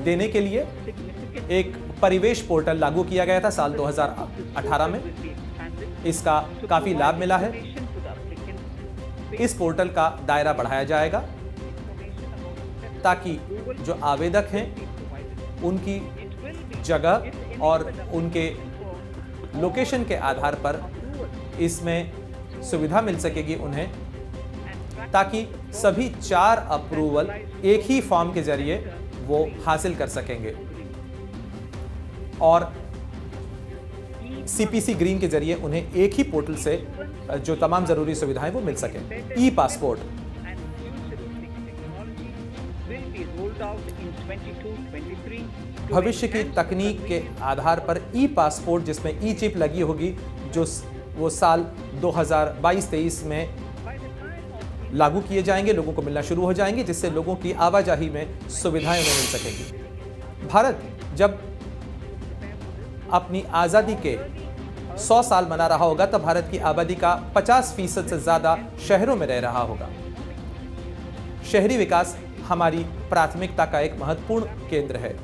देने के लिए एक परिवेश पोर्टल लागू किया गया था साल 2018 में। इसका काफ़ी लाभ मिला है। इस पोर्टल का दायरा बढ़ाया जाएगा ताकि जो आवेदक हैं उनकी जगह और उनके लोकेशन के आधार पर इसमें सुविधा मिल सकेगी उन्हें, ताकि सभी 4 अप्रूवल एक ही फॉर्म के जरिए वो हासिल कर सकेंगे और CPC ग्रीन के जरिए उन्हें एक ही पोर्टल से जो तमाम ज़रूरी सुविधाएं वो मिल सकें। ई पासपोर्ट भविष्य की तकनीक के आधार पर ई पासपोर्ट जिसमें ई चिप लगी होगी, जो वो साल 2022-23 में लागू किए जाएंगे, लोगों को मिलना शुरू हो जाएंगे, जिससे लोगों की आवाजाही में सुविधाएं उन्हें मिल सकेंगी। भारत जब अपनी आज़ादी के 100 साल मना रहा होगा तब भारत की आबादी का 50% से ज़्यादा शहरों में रह रहा होगा। शहरी विकास हमारी प्राथमिकता का एक महत्वपूर्ण केंद्र है।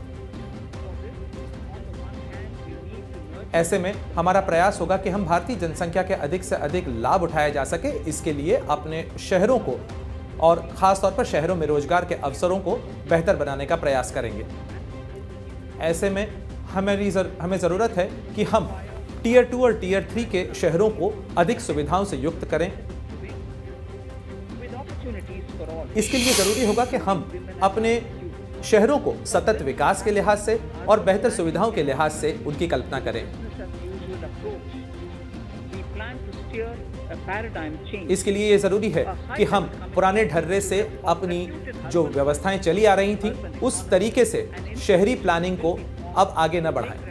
ऐसे में हमारा प्रयास होगा कि हम भारतीय जनसंख्या के अधिक से अधिक लाभ उठाया जा सके। इसके लिए अपने शहरों को और ख़ास तौर पर शहरों में रोजगार के अवसरों को बेहतर बनाने का प्रयास करेंगे। ऐसे में हमें ज़रूरत है कि हम टियर 2 और टियर 3 के शहरों को अधिक सुविधाओं से युक्त करें। इसके लिए ज़रूरी होगा कि हम अपने शहरों को सतत विकास के लिहाज से और बेहतर सुविधाओं के लिहाज से उनकी कल्पना करें। इसके लिए ये ज़रूरी है कि हम पुराने ढर्रे से अपनी जो व्यवस्थाएं चली आ रही थी उस तरीके से शहरी प्लानिंग को अब आगे न बढ़ाएं।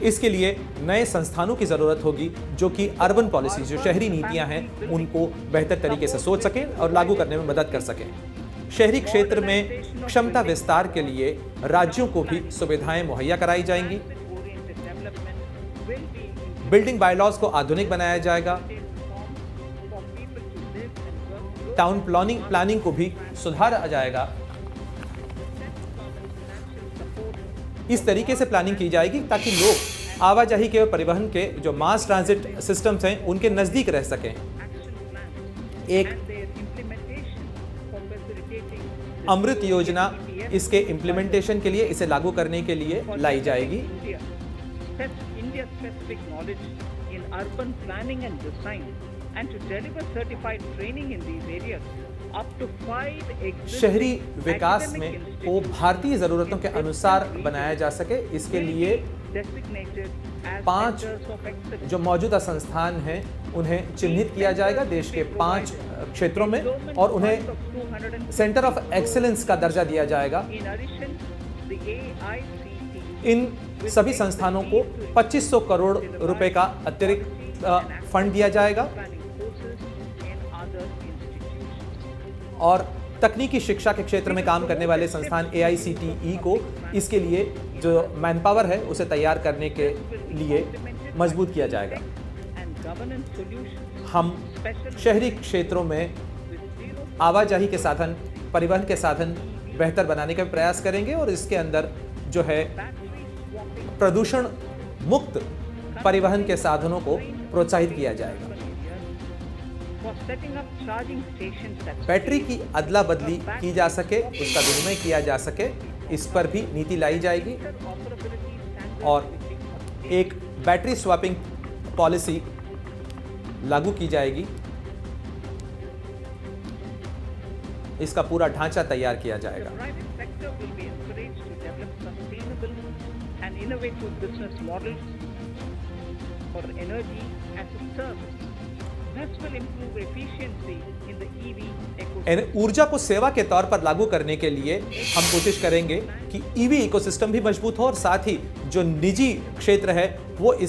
इसके लिए नए संस्थानों की ज़रूरत होगी जो कि अर्बन पॉलिसी, जो शहरी नीतियां हैं, उनको बेहतर तरीके से सोच सकें और लागू करने में मदद कर सकें। शहरी क्षेत्र में क्षमता विस्तार के लिए राज्यों को भी सुविधाएं मुहैया कराई जाएंगी। बिल्डिंग बायलॉज को आधुनिक बनाया जाएगा। टाउन प्लानिंग को भी सुधारा जाएगा। इस तरीके से प्लानिंग की जाएगी ताकि लोग आवाजाही के और परिवहन के जो मास ट्रांजिट सिस्टम्स हैं उनके नज़दीक रह सकें। एक अमृत योजना इसके इम्प्लीमेंटेशन के लिए, इसे लागू करने के लिए लाई जाएगी। शहरी विकास में को भारतीय ज़रूरतों के अनुसार बनाया जा सके, इसके लिए 5 जो मौजूदा संस्थान हैं उन्हें चिन्हित किया जाएगा देश के 5 क्षेत्रों में और उन्हें सेंटर ऑफ एक्सीलेंस का दर्जा दिया जाएगा। इन सभी संस्थानों को 2500 करोड़ रुपए का अतिरिक्त फंड दिया जाएगा और तकनीकी शिक्षा के क्षेत्र में काम करने वाले संस्थान AICTE को इसके लिए जो मैन पावर है उसे तैयार करने के लिए मजबूत किया जाएगा। हम शहरी क्षेत्रों में आवाजाही के साधन, परिवहन के साधन बेहतर बनाने का प्रयास करेंगे और इसके अंदर जो है प्रदूषण मुक्त परिवहन के साधनों को प्रोत्साहित किया जाएगा। बैटरी की अदला बदली की जा सके, उसका विनिमय किया जा सके, इस पर भी नीति लाई जाएगी और एक बैटरी स्वैपिंग पॉलिसी लागू की जाएगी। इसका पूरा ढांचा तैयार किया जाएगा। ऊर्जा को सेवा के तौर पर लागू करने के लिए हम कोशिश करेंगे कि EV इकोसिस्टम भी मजबूत हो और साथ ही जो निजी क्षेत्र है वो इस